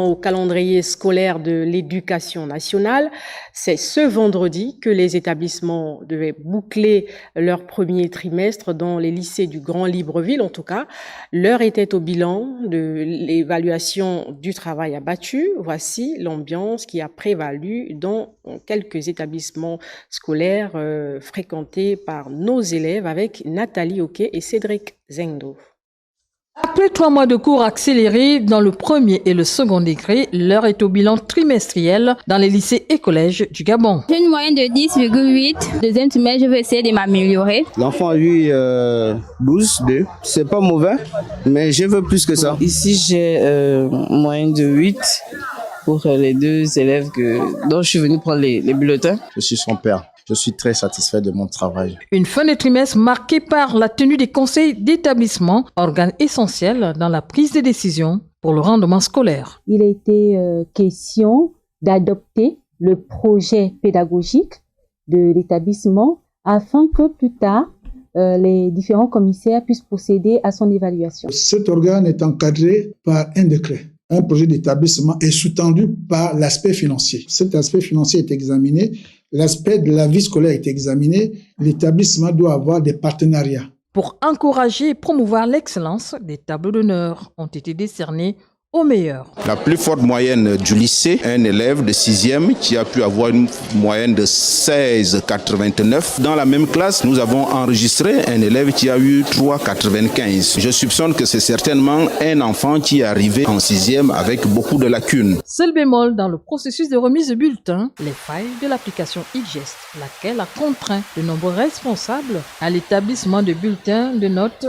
Au calendrier scolaire de l'éducation nationale, c'est ce vendredi que les établissements devaient boucler leur premier trimestre dans les lycées du Grand Libreville. En tout cas, l'heure était au bilan de l'évaluation du travail abattu. Voici l'ambiance qui a prévalu dans quelques établissements scolaires fréquentés par nos élèves avec Nathalie Oquet et Cédric Zengdo. Après 3 mois de cours accélérés dans le premier et le second degré, l'heure est au bilan trimestriel dans les lycées et collèges du Gabon. J'ai une moyenne de 10,8. Deuxième trimestre, je vais essayer de m'améliorer. L'enfant a eu 12, 2. C'est pas mauvais, mais je veux plus que ça. Ici, j'ai une moyenne de 8 pour les 2 élèves dont je suis venu prendre les bulletins. Je suis son père. Je suis très satisfait de mon travail. Une fin de trimestre marquée par la tenue des conseils d'établissement, organe essentiel dans la prise de décision pour le rendement scolaire. Il a été question d'adopter le projet pédagogique de l'établissement afin que plus tard, les différents commissaires puissent procéder à son évaluation. Cet organe est encadré par un décret. Un projet d'établissement est sous-tendu par l'aspect financier. Cet aspect financier est examiné, l'aspect de la vie scolaire est examiné, l'établissement doit avoir des partenariats. Pour encourager et promouvoir l'excellence, des tableaux d'honneur ont été décernés aux meilleurs. La plus forte moyenne du lycée, un élève de 6e qui a pu avoir une moyenne de 16,89. Dans la même classe, nous avons enregistré un élève qui a eu 3,95. Je soupçonne que c'est certainement un enfant qui est arrivé en 6e avec beaucoup de lacunes. Seul bémol dans le processus de remise de bulletins, les failles de l'application e-Gest, laquelle a contraint de nombreux responsables à l'établissement de bulletins de notes